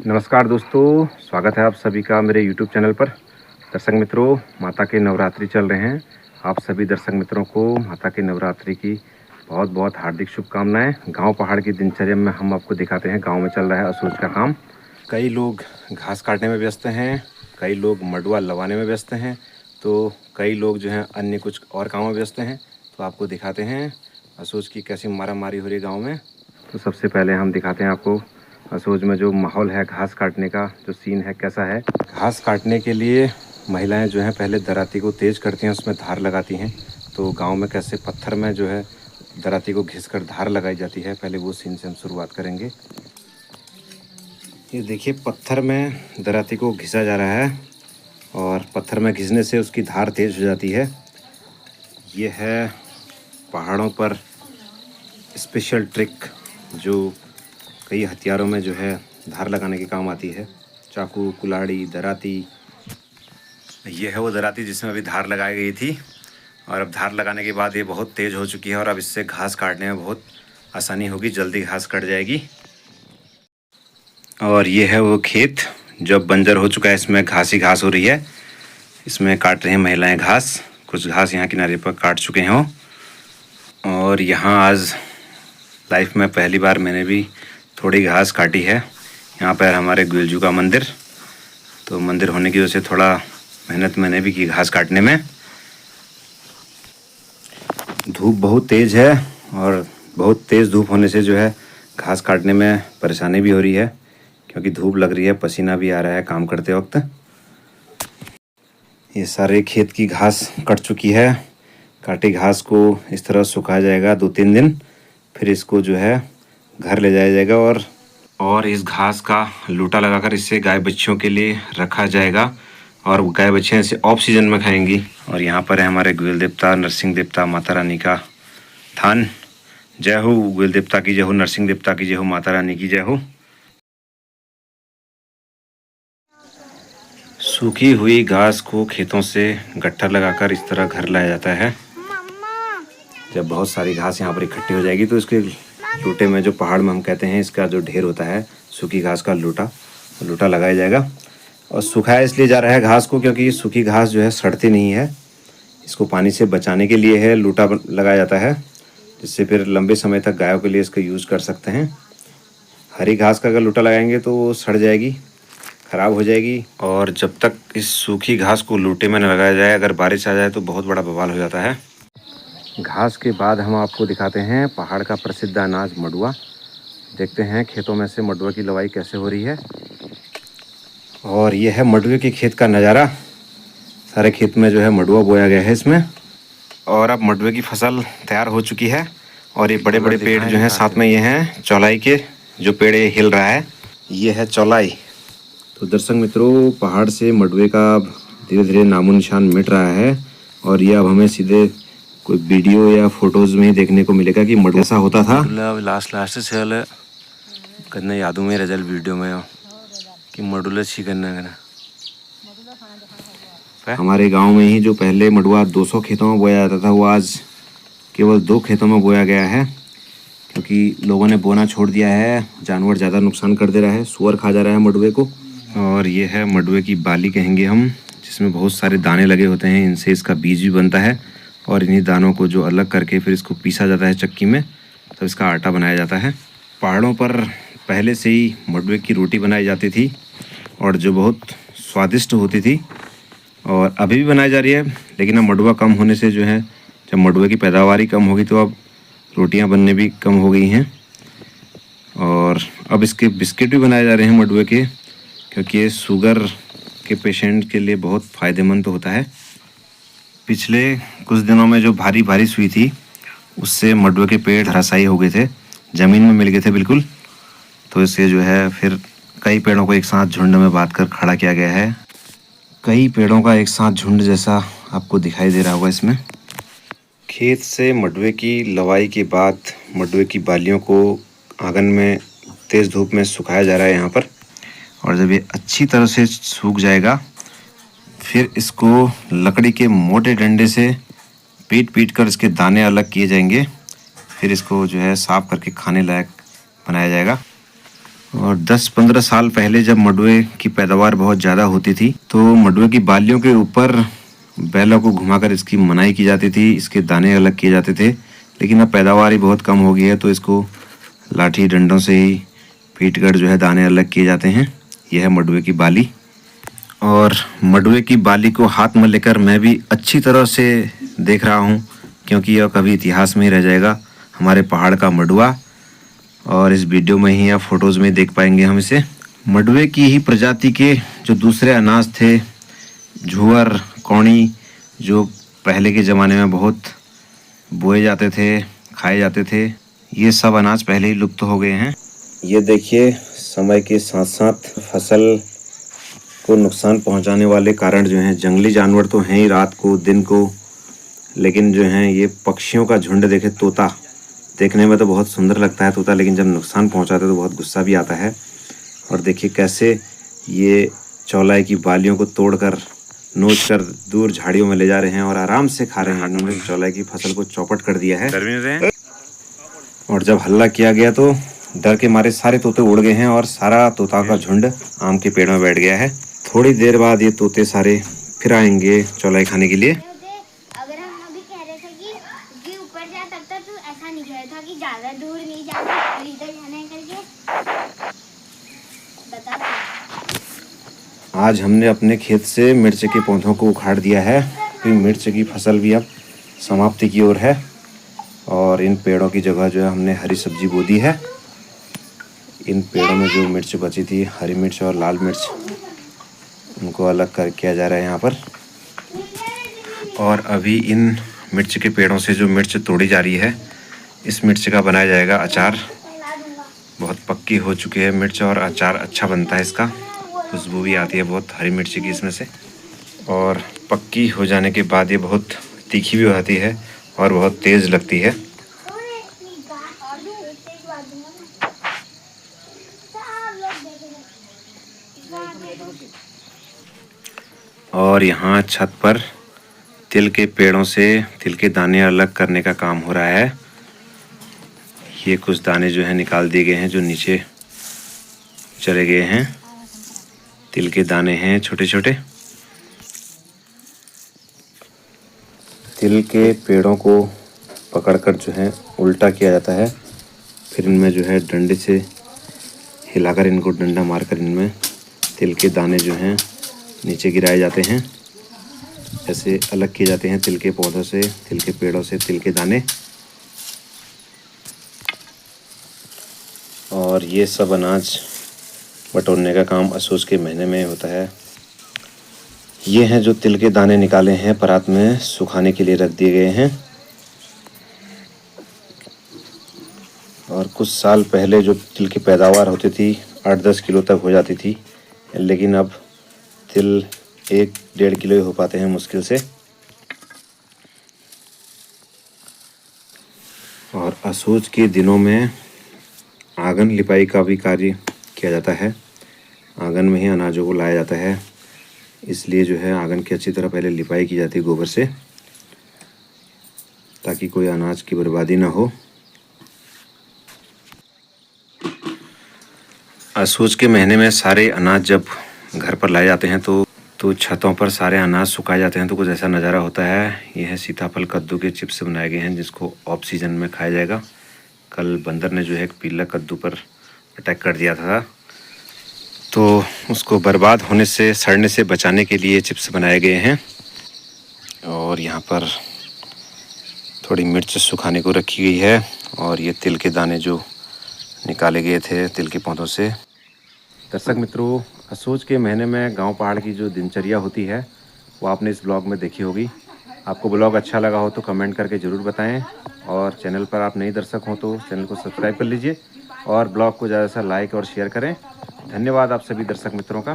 नमस्कार दोस्तों, स्वागत है आप सभी का मेरे YouTube चैनल पर। दर्शक मित्रों, माता के नवरात्रि चल रहे हैं। आप सभी दर्शक मित्रों को माता के नवरात्रि की बहुत बहुत हार्दिक शुभकामनाएं। गांव पहाड़ की दिनचर्या में हम आपको दिखाते हैं गांव में चल रहा है असोज का काम। कई लोग घास काटने में व्यस्त हैं, कई लोग मडुआ लगाने में व्यस्त हैं, तो कई लोग जो हैं अन्य कुछ और कामों में व्यस्त हैं। तो आपको दिखाते हैं असोज की कैसी मारामारी हो रही है गाँव में। तो सबसे पहले हम दिखाते हैं आपको असोज में जो माहौल है, घास काटने का जो सीन है कैसा है। घास काटने के लिए महिलाएं जो हैं पहले दराती को तेज़ करती हैं, उसमें धार लगाती हैं। तो गांव में कैसे पत्थर में जो है दराती को घिसकर धार लगाई जाती है, पहले वो सीन से हम शुरुआत करेंगे। ये देखिए, पत्थर में दराती को घिसा जा रहा है और पत्थर में घिसने से उसकी धार तेज़ हो जाती है। ये है पहाड़ों पर स्पेशल ट्रिक जो कई हथियारों में जो है धार लगाने के काम आती है। चाकू, कुल्हाड़ी, दराती। ये है वो दराती जिसमें अभी धार लगाई गई थी और अब धार लगाने के बाद ये बहुत तेज़ हो चुकी है और अब इससे घास काटने में बहुत आसानी होगी, जल्दी घास कट जाएगी। और ये है वो खेत जो अब बंजर हो चुका है, इसमें घास ही घास हो रही है। इसमें काट रही हैं महिलाएं घास। कुछ घास यहाँ किनारे पर काट चुके हों। और यहाँ आज लाइफ में पहली बार मैंने भी थोड़ी घास काटी है। यहाँ पर हमारे गुलजू का मंदिर, तो मंदिर होने की वजह से थोड़ा मेहनत मैंने भी की घास काटने में। धूप बहुत तेज़ है और बहुत तेज़ धूप होने से जो है घास काटने में परेशानी भी हो रही है, क्योंकि धूप लग रही है, पसीना भी आ रहा है काम करते वक्त। ये सारे खेत की घास कट चुकी है। काटी घास को इस तरह सुखाया जाएगा 2-3 दिन, फिर इसको जो है घर ले जाया जाएगा और इस घास का लूटा लगाकर इससे गाय बच्चियों के लिए रखा जाएगा और गाय बच्चियाँ इसे ऑफ सीजन में खाएंगी। और यहाँ पर है हमारे गुल देवता, नरसिंह देवता, माता रानी का थान। जय हो गुल देवता की जय हो, नरसिंह देवता की जय हो, माता रानी की जय हो। सूखी हुई घास को खेतों से गट्ठर लगाकर इस तरह घर लाया जाता है। जब बहुत सारी घास यहाँ पर इकट्ठी हो जाएगी तो इसके लूटे में, जो पहाड़ में हम कहते हैं, इसका जो ढेर होता है सूखी घास का लूटा लगाया जाएगा। और सुखाया इसलिए जा रहा है घास को क्योंकि सूखी घास जो है सड़ती नहीं है। इसको पानी से बचाने के लिए है लूटा लगाया जाता है, जिससे फिर लंबे समय तक गायों के लिए इसका यूज़ कर सकते हैं। हरी घास का अगर लूटा लगाएंगे तो वो सड़ जाएगी, ख़राब हो जाएगी। और जब तक इस सूखी घास को लूटे में न लगाया जाए, अगर बारिश आ जाए तो बहुत बड़ा बवाल हो जाता है। घास के बाद हम आपको दिखाते हैं पहाड़ का प्रसिद्ध अनाज मडुआ। देखते हैं खेतों में से मडुआ की लवाई कैसे हो रही है। और ये है मडुए के खेत का नज़ारा। सारे खेत में जो है मडुआ बोया गया है इसमें। और अब मडुए की फसल तैयार हो चुकी है और ये बड़े बड़े पेड़ जो हैं साथ में, ये हैं चौलाई के, जो पेड़ ये हिल रहा है, ये है चौलाई। तो दर्शक मित्रों, पहाड़ से मडुए का धीरे धीरे नामो निशान मिट रहा है और ये अब हमें सीधे कोई वीडियो या फोटोज में देखने को मिलेगा कि मडुआ ऐसा होता था। लास्ट से करने यादों में रजल वीडियो में कि मडुला छी करना हमारे गांव में ही जो पहले मडुआ 200 खेतों में बोया जाता था, वो आज केवल 2 खेतों में बोया गया है, क्योंकि लोगों ने बोना छोड़ दिया है। जानवर ज़्यादा नुकसान कर दे रहा है, सुअर खा जा रहा है मडुए को। और ये है मडुए की बाली कहेंगे हम, जिसमें बहुत सारे दाने लगे होते हैं। इनसे इसका बीज भी बनता है और इन्हीं दानों को जो अलग करके फिर इसको पीसा जाता है चक्की में, तो इसका आटा बनाया जाता है। पहाड़ों पर पहले से ही मडुए की रोटी बनाई जाती थी और जो बहुत स्वादिष्ट होती थी, और अभी भी बनाई जा रही है। लेकिन अब मडुआ कम होने से जो है, जब मडुए की पैदावार ही कम होगी तो अब रोटियां बनने भी कम हो गई हैं। और अब इसके बिस्किट भी बनाए जा रहे हैं मडुए के, क्योंकि ये शुगर के पेशेंट के लिए बहुत फ़ायदेमंद तो होता है। पिछले कुछ दिनों में जो भारी बारिश हुई थी, उससे मडुए के पेड़ धराशायी हो गए थे, ज़मीन में मिल गए थे बिल्कुल। तो इससे जो है फिर कई पेड़ों को एक साथ झुंड में बांध कर खड़ा किया गया है। कई पेड़ों का एक साथ झुंड जैसा आपको दिखाई दे रहा होगा इसमें। खेत से मडुए की लवाई के बाद मडुए की बालियों को आंगन में तेज़ धूप में सुखाया जा रहा है यहाँ पर। और जब ये अच्छी तरह से सूख जाएगा, फिर इसको लकड़ी के मोटे डंडे से पीट कर इसके दाने अलग किए जाएंगे। फिर इसको जो है साफ करके खाने लायक बनाया जाएगा। और 10-15 साल पहले जब मंडुए की पैदावार बहुत ज़्यादा होती थी तो मंडुए की बालियों के ऊपर बैलों को घुमाकर इसकी मनाई की जाती थी, इसके दाने अलग किए जाते थे। लेकिन अब पैदावार ही बहुत कम हो गई है तो इसको लाठी डंडों से ही पीटकर जो है दाने अलग किए जाते हैं। यह है मंडुए की बाली। और मंडुए की बाली को हाथ में लेकर मैं भी अच्छी तरह से देख रहा हूँ, क्योंकि यह कभी इतिहास में ही रह जाएगा, हमारे पहाड़ का मंडुआ। और इस वीडियो में ही या फोटोज़ में देख पाएंगे हम इसे। मंडुए की ही प्रजाति के जो दूसरे अनाज थे, जुअर, कौड़ी, जो पहले के ज़माने में बहुत बोए जाते थे, खाए जाते थे, ये सब अनाज पहले ही लुप्त हो गए हैं। ये देखिए, समय के साथ साथ फसल को नुकसान पहुंचाने वाले कारण जो हैं, जंगली जानवर तो हैं ही रात को दिन को, लेकिन जो हैं ये पक्षियों का झुंड देखे, तोता, देखने में तो बहुत सुंदर लगता है तोता, लेकिन जब नुकसान पहुंचाता है तो बहुत गुस्सा भी आता है। और देखिए कैसे ये चौलाई की बालियों को तोड़कर नोचकर दूर झाड़ियों में ले जा रहे हैं और आराम से खा रहे हैं। इन्होंने चौलाई की फसल को चौपट कर दिया है। और जब हल्ला किया गया तो डर के मारे सारे तोते उड़ गए हैं और सारा तोता का झुंड आम के पेड़ में बैठ गया है। थोड़ी देर बाद ये तोते सारे फिर आएंगे चौलाई खाने के लिए। अगर हम अभी कह रहे थे कि ऊपर जा, तब तक तो ऐसा नहीं कह रहा था कि ज्यादा दूर नहीं जाना और इधर जाना है करके बता। आज हमने अपने खेत से मिर्च के पौधों को उखाड़ दिया है, तो मिर्च की फसल भी अब समाप्ति की ओर है। और इन पेड़ों की जगह जो है हमने हरी सब्जी बो दी है। इन पेड़ों में जो मिर्च बची थी, हरी मिर्च और लाल मिर्च, उनको अलग कर किया जा रहा है यहाँ पर। और अभी इन मिर्च के पेड़ों से जो मिर्च तोड़ी जा रही है, इस मिर्च का बनाया जाएगा अचार। बहुत पक्की हो चुकी है मिर्च और अचार अच्छा बनता है इसका, खुशबू भी आती है बहुत हरी मिर्ची की इसमें से। और पक्की हो जाने के बाद ये बहुत तीखी भी हो जाती है और बहुत तेज़ लगती है। और यहाँ छत पर तिल के पेड़ों से तिल के दाने अलग करने का काम हो रहा है। ये कुछ दाने जो हैं निकाल दिए गए हैं, जो नीचे चले गए हैं। तिल के दाने हैं छोटे छोटे। तिल के पेड़ों को पकड़कर जो है उल्टा किया जाता है, फिर इनमें जो है डंडे से हिलाकर, इनको डंडा मारकर इनमें तिल के दाने जो हैं नीचे गिराए जाते हैं। ऐसे अलग किए जाते हैं तिल के पौधों से, तिल के पेड़ों से तिल के दाने। और ये सब अनाज बटोरने का काम असोज के महीने में होता है। ये हैं जो तिल के दाने निकाले हैं, परात में सुखाने के लिए रख दिए गए हैं। और कुछ साल पहले जो तिल की पैदावार होती थी 8-10 किलो तक हो जाती थी, लेकिन अब तिल 1-1.5 किलो ही हो पाते हैं मुश्किल से। और असोज के दिनों में आंगन लिपाई का भी कार्य किया जाता है। आंगन में ही अनाजों को लाया जाता है, इसलिए जो है आंगन की अच्छी तरह पहले लिपाई की जाती है गोबर से, ताकि कोई अनाज की बर्बादी ना हो। असोज के महीने में सारे अनाज जब घर पर लाए जाते हैं तो छतों पर सारे अनाज सुखाए जाते हैं, तो कुछ ऐसा नज़ारा होता है। यह है सीताफल कद्दू के चिप्स बनाए गए हैं, जिसको ऑफ सीजन में खाया जाएगा। कल बंदर ने जो है एक पीला कद्दू पर अटैक कर दिया था, तो उसको बर्बाद होने से, सड़ने से बचाने के लिए चिप्स बनाए गए हैं। और यहाँ पर थोड़ी मिर्च सुखाने को रखी गई है। और ये तिल के दाने जो निकाले गए थे तिल के पौधों से। दर्शक मित्रों, असोज के महीने में गांव पहाड़ की जो दिनचर्या होती है वो आपने इस ब्लॉग में देखी होगी। आपको ब्लॉग अच्छा लगा हो तो कमेंट करके ज़रूर बताएं। और चैनल पर आप नए दर्शक हों तो चैनल को सब्सक्राइब कर लीजिए और ब्लॉग को ज़्यादा से लाइक और शेयर करें। धन्यवाद आप सभी दर्शक मित्रों का।